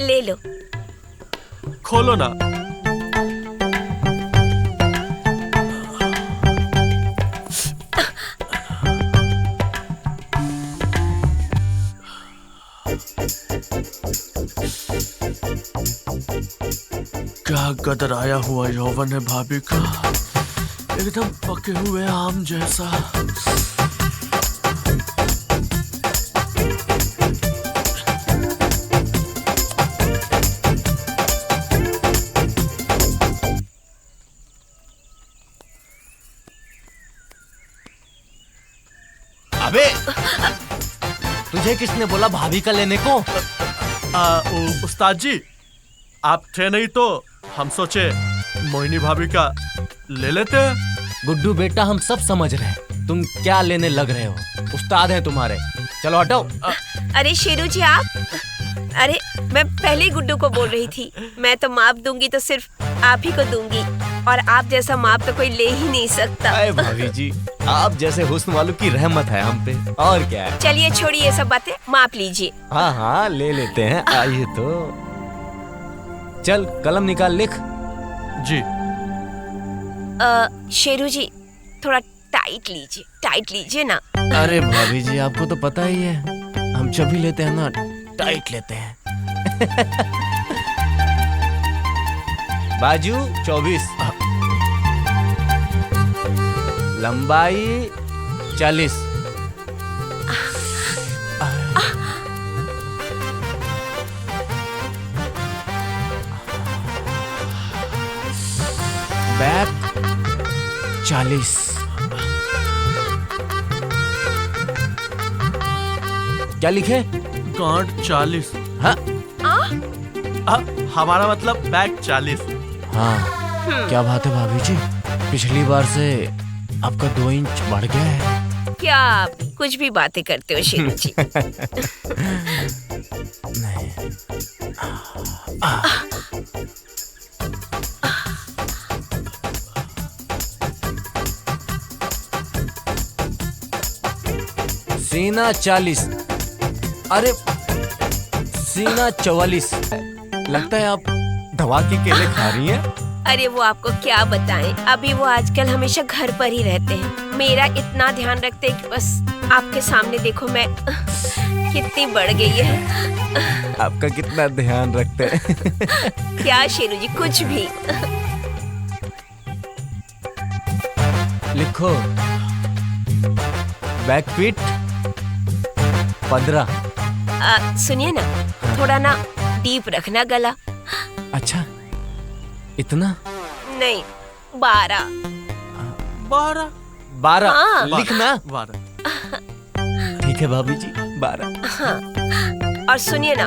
ले लो। खोलो ना। क्या गदराया हुआ यौवन है भाभी का, एकदम पके हुए आम जैसा। अबे तुझे किसने बोला भाभी का लेने को? उस्ताद जी, आप थे नहीं तो हम सोचे मोहिनी भाभी का ले लेते हैं। गुड्डू बेटा, हम सब समझ रहे हैं तुम क्या लेने लग रहे हो। उस्ताद हैं तुम्हारे, चलो हटो। अरे शेरू जी आप, अरे मैं पहले ही गुड्डू को बोल रही थी, मैं तो माप दूंगी तो सिर्फ आप ही को दूंगी, और आप जैसा माप तो कोई ले ही नहीं सकता। अरे भाभी जी, आप जैसे हुस्न वालों की रहमत है हम पे, और क्या है। चलिए छोड़िए ये सब बातें, माप लीजिए। हाँ हाँ ले लेते हैं, आइए तो। चल कलम निकाल, लिख। जी। शेरू जी थोड़ा टाइट लीजिए ना। अरे भाभी जी, आपको तो पता ही है, हम जब भी लेते हैं ना टाइट लेते हैं। बाजू 24, लंबाई 40। बैक 40। क्या लिखे? गांठ 40। हाँ हमारा मतलब बैग 40। हाँ, क्या बात है भाभी जी, पिछली बार से आपका 2 इंच बढ़ गया है। क्या आप कुछ भी बातें करते हो शेरू जी। नहीं। सीना 40। अरे सीना 44। लगता है आप दवा के केले खा रही हैं। अरे वो आपको क्या बताएं, अभी वो आजकल हमेशा घर पर ही रहते हैं, मेरा इतना ध्यान रखते हैं कि बस आपके सामने देखो मैं कितनी बढ़ गई है। आपका कितना ध्यान रखते हैं। क्या शेरू जी, कुछ भी। लिखो, बैक फीट 15। सुनिए ना, थोड़ा ना डीप रखना गला। अच्छा, इतना? नहीं, 12। 12 हाँ। लिखना। 12। ठीक है भाभी जी, 12। हाँ। और सुनिए ना,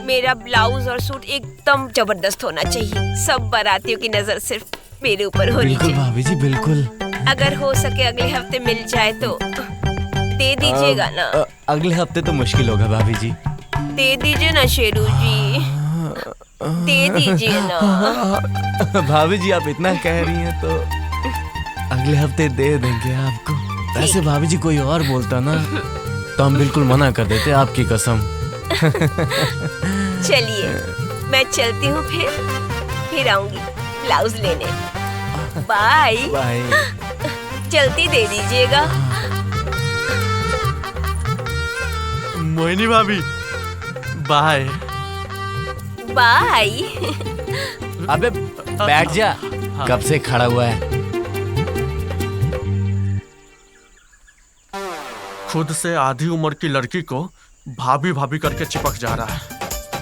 मेरा ब्लाउज और सूट एकदम जबरदस्त होना चाहिए, सब बारातियों की नजर सिर्फ मेरे ऊपर होनी बिल्कुल चाहिए। भाभी जी, बिल्कुल। अगर हो सके अगले हफ्ते मिल जाए तो दे दीजिएगा ना। अगले हफ्ते तो मुश्किल होगा भाभी जी। दे दीजिए ना शेरू जी, दे दीजिए ना। भाभी जी, आप इतना कह रही हैं तो अगले हफ्ते दे देंगे आपको। वैसे भाभी जी, कोई और बोलता ना तो हम बिल्कुल मना कर देते, आपकी कसम। चलिए मैं चलती हूँ, फिर आऊंगी ब्लाउज लेने। बाय। बाय। जल्दी दे दीजिएगा। मोहिनी भाभी, बाय। बाय। अबे बैठ जा, कब से खड़ा हुआ है। खुद से आधी उम्र की लड़की को भाभी भाभी करके चिपक जा रहा है।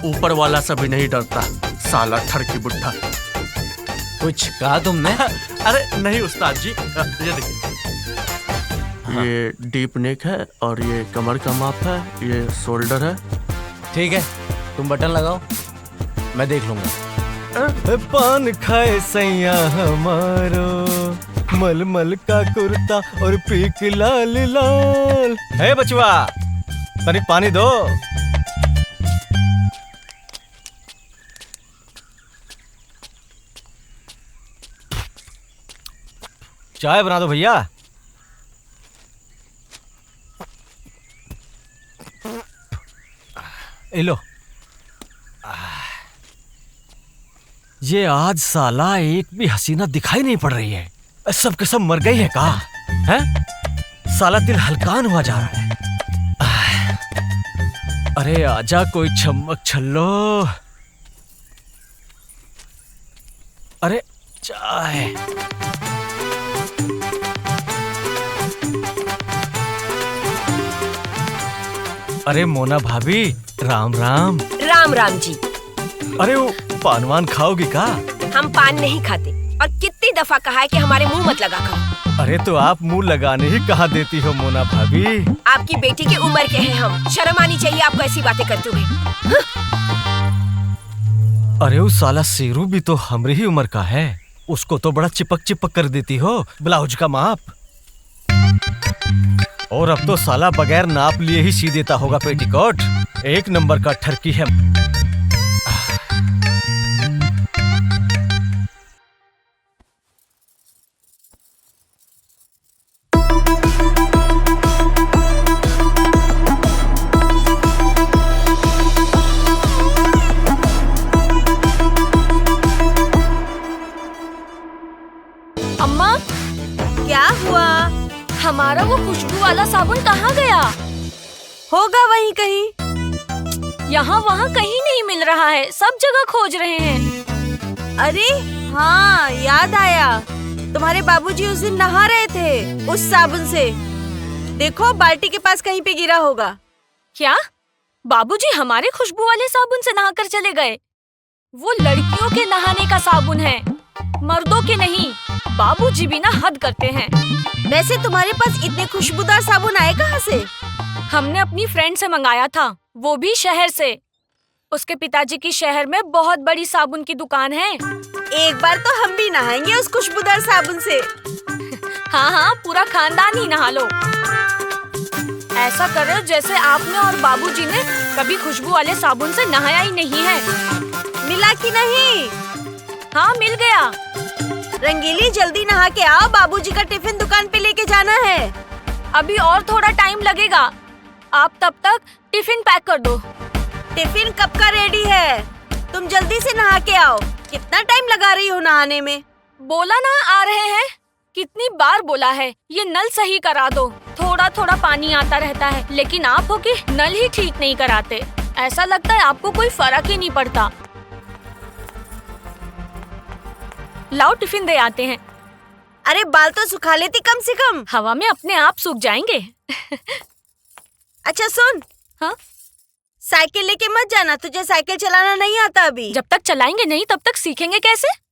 ऊपर वाला से भी नहीं डरता, साला ठरकी बुड्ढा। कुछ कहा तुमने? अरे नहीं उस्ताद जी, ये देखिए। ये डीप नेक है और ये कमर का माप है, ये शोल्डर है। ठीक है, तुम बटन लगाओ, मैं देख लूंगा। पान खाए सैया हमारो, मलमल का कुर्ता और पीक लाल लाल। है बचवा, तनिक पानी दो। चाय बना दो भैया। ए लो। ये आज साला एक भी हसीना दिखाई नहीं पड़ रही है। सब के सब मर गई है का? हैं? साला दिल हलकान हुआ जा रहा है। अरे आजा कोई चम्मक छल्लो। अरे चाय। अरे मोना भाभी, राम राम। राम राम जी। अरे वो पान वान खाओगी का? हम पान नहीं खाते और कितनी दफा कहा है कि हमारे मुंह मत लगा करो। अरे तो आप मुंह लगाने ही कहाँ देती हो मोना भाभी? आपकी बेटी की उम्र के हैं हम, शर्म आनी चाहिए आपको ऐसी बातें करते हुए। अरे वो साला शेरू भी तो हमारी ही उम्र का है, उसको तो बड़ा चिपक चिपक कर देती हो ब्लाउज का माप। और अब तो साला बगैर नाप लिए ही सी देता होगा पेटीकोट। एक नंबर का ठरकी है। अम्मा, क्या हुआ? हमारा वो खुशबू वाला साबुन कहाँ गया? होगा वहीं कहीं। यहाँ वहाँ कहीं नहीं मिल रहा है, सब जगह खोज रहे हैं। अरे हाँ, याद आया, तुम्हारे बाबूजी उस दिन नहा रहे थे उस साबुन से। देखो बाल्टी के पास कहीं पे गिरा होगा। क्या बाबूजी हमारे खुशबू वाले साबुन से नहाकर चले गए? वो लड़कियों के नहाने का साबुन है, मर्दों के नहीं। बाबूजी भी ना हद करते हैं। वैसे तुम्हारे पास इतने खुशबूदार साबुन आए कहाँ से? हमने अपनी फ्रेंड से मंगाया था, वो भी शहर से। उसके पिताजी की शहर में बहुत बड़ी साबुन की दुकान है। एक बार तो हम भी नहाएंगे उस खुशबूदार साबुन से। हाँ हाँ, पूरा खानदान ही नहा लो। ऐसा करो जैसे आपने और बाबूजी ने कभी खुशबू वाले साबुन से नहाया ही नहीं है। मिला कि नहीं? हाँ, मिल गया। रंगीली जल्दी नहा के आओ, बाबूजी का टिफिन दुकान पे लेके जाना है। अभी और थोड़ा टाइम लगेगा, आप तब तक टिफिन पैक कर दो। टिफिन कब का रेडी है? तुम जल्दी से नहा के आओ। कितना टाइम लगा रही हो नहाने में? बोला ना आ रहे हैं, कितनी बार बोला है ये नल सही करा दो। थोड़ा थोड़ा पानी आता रहता है, लेकिन आप हो कि नल ही ठीक नहीं कराते। ऐसा लगता है आपको कोई फर्क ही नहीं पड़ता। लाओ टिफिन दे आते हैं। अरे बाल तो सुखा लेती कम से कम। हवा में अपने आप सूख जाएंगे। अच्छा सुन, हाँ? साइकिल लेके मत जाना, तुझे साइकिल चलाना नहीं आता अभी। जब तक चलाएंगे नहीं तब तक सीखेंगे कैसे?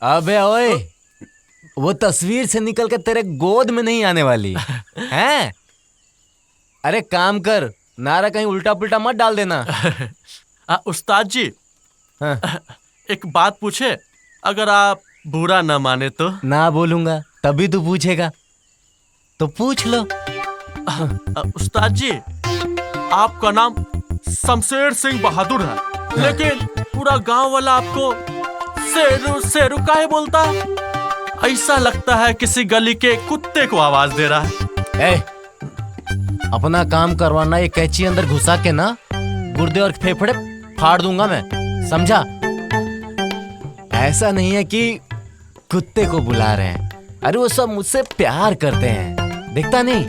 अबे ओए, वो तस्वीर से निकल के तेरे गोद में नहीं आने वाली हैं? अरे काम कर, नारा कहीं उल्टा पुल्टा मत डाल देना। उस्ताद जी, हाँ। एक बात पूछे, अगर आप बुरा ना माने तो? ना बोलूंगा तभी तू पूछेगा, तो पूछ लो। उस्ताद जी, आपका नाम शमशेर सिंह बहादुर है, लेकिन पूरा गांव वाला आपको शेरू शेरू काहे बोलता है? ऐसा लगता है किसी गली के कुत्ते को आवाज दे रहा है। अपना काम करवाना, ये कैंची अंदर घुसा के ना गुर्दे और फेफड़े फाड़ दूंगा मैं, समझा? ऐसा नहीं है कि कुत्ते को बुला रहे हैं, अरे वो सब मुझसे प्यार करते हैं। देखता नहीं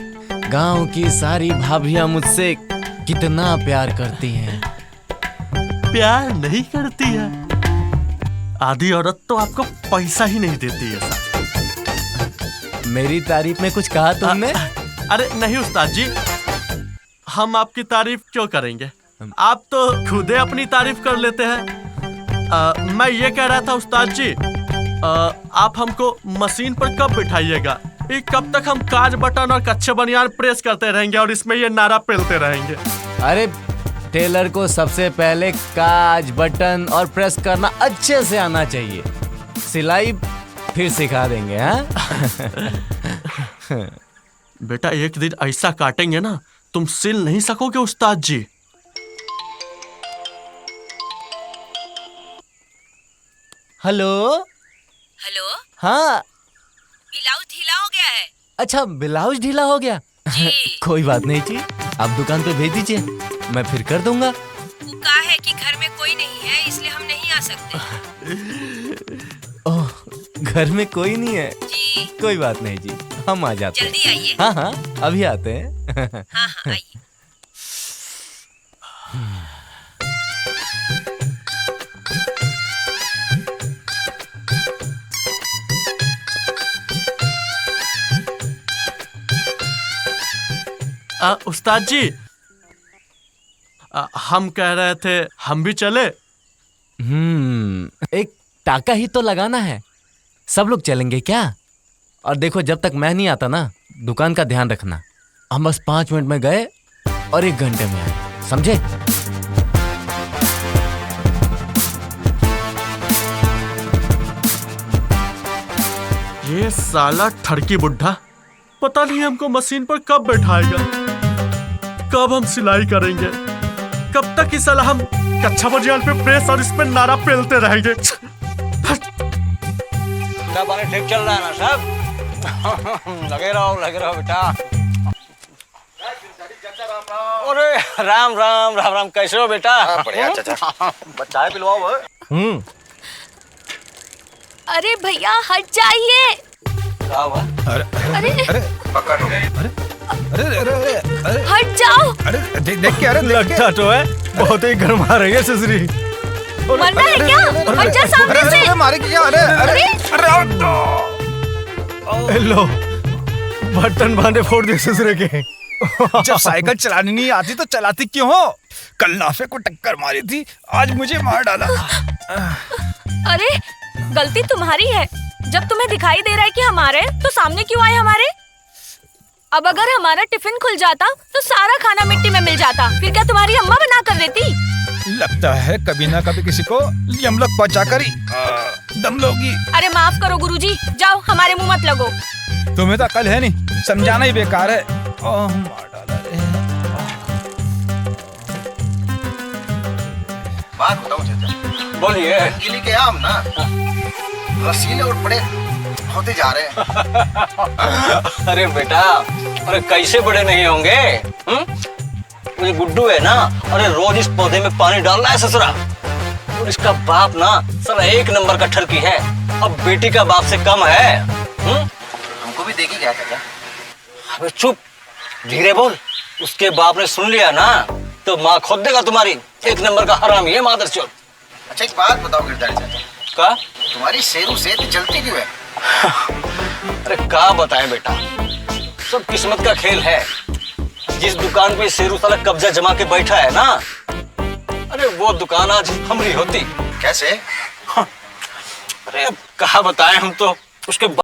गांव की सारी भाभियां मुझसे कितना प्यार करती हैं। प्यार नहीं करती है? आधी औरत तो आपको पैसा ही नहीं देती है साहब। मेरी तारीफ में कुछ कहा तुमने? अरे नहीं उस्ताद जी, हम आपकी तारीफ क्यों करेंगे, आप तो खुदे अपनी तारीफ कर लेते हैं। मैं ये कह रहा था उस्ताद जी, आप हमको मशीन पर कब बिठाइएगा, ये कब तक हम काज बटन और कच्चे बनियान प्रेस करते रहेंगे और इसमें ये नारा पेलते रहेंगे? अरे टेलर को सबसे पहले काज बटन और प्रेस करना अच्छे से आना चाहिए, सिलाई फिर सिखा देंगे। हाँ बेटा एक दिन ऐसा काटेंगे ना तुम सिल नहीं सकोगे उस्ताद जी। हेलो। हेलो, हाँ ब्लाउज ढीला हो गया है। अच्छा, ब्लाउज ढीला हो गया। जी। कोई बात नहीं जी, आप दुकान पे भेज दीजिए, मैं फिर कर दूंगा। वो कहा है कि घर में कोई नहीं है इसलिए हम नहीं आ सकते। ओह, घर में कोई नहीं है? जी। कोई बात नहीं जी, हम आ जाते हैं। जल्दी आइए। हाँ हाँ, अभी आते हैं। हाँ हाँ आइए। उस्ताद जी हम कह रहे थे हम भी चले। एक टाका ही तो लगाना है, सब लोग चलेंगे क्या? और देखो जब तक मैं नहीं आता ना, दुकान का ध्यान रखना। हम बस 5 मिनट में गए और 1 घंटे में आए, समझे? ये साला ठरकी बुड्ढा पता नहीं हमको मशीन पर कब बैठाएगा, कब हम सिलाई करेंगे, कब तक इस साला हम कच्चा बनियान पे प्रेस और इस पे नारा पेलते रहेंगे। पानी ठीक चल रहा है ना सब? लगे रहो बेटा। अरे राम राम राम राम, कैसे हो बेटा? बढ़िया चाचा। चाय पिलवाओ। अरे भैया हट जाइए। क्या हुआ? अरे पकड़। अरे हट जाओ। अरे देख के, अरे लगता तो है बहुत ही गर्मा रही है ससुरी। मरना है क्या? हट जा सामने से। मारे क्या? अरे लो, बटन बांधे फोड़ दिए ससुरे के। जब साइकिल चलानी नहीं आती तो चलाती क्यों हो? कल नाफे को टक्कर मारी थी, आज मुझे मार डाला। अरे गलती तुम्हारी है, जब तुम्हें दिखाई दे रहा है कि हमारे तो सामने क्यों आए हमारे? अब अगर हमारा टिफिन खुल जाता तो सारा खाना मिट्टी में मिल जाता, फिर क्या तुम्हारी अम्मा बना कर देती? लगता है कभी ना कभी किसी को यमलोक पहुंचा कर ही दम लोगी। अरे माफ करो गुरुजी, जाओ हमारे मुंह मत लगो। तुम्हें तो अकल है नहीं, समझाना ही बेकार है। मार डाला रे। बात बताओ चाचा। बोलिए। रंगीली के आम ना रसीले और बड़े होते जा रहे हैं। अरे बेटा, अरे कैसे बड़े नहीं होंगे? ये गुड्डू है ना, अरे रोज इस पौधे में पानी डाल रहा है ससुरा। और इसका बाप ना साला 1 नंबर का ठरकी है, अब बेटी का बाप से कम है। हमको भी देखी गया चाचा। अबे चुप, धीरे बोल। उसके बाप ने सुन लिया ना तो माँ खोद देगा तुम्हारी। 1 नंबर का हरामी है मादरचोद। अच्छा एक बात बताओ गिरधारी चाचा, का? तुम्हारी शेरू सेहत जलती क्यों है? अरे क्या बताएं बेटा, सब किस्मत का खेल है। जिस दुकान पे शेरू साला कब्जा जमा के बैठा है ना, अरे वो दुकान आज हमारी होती। कैसे? अरे अब कहा बताएं हम तो, उसके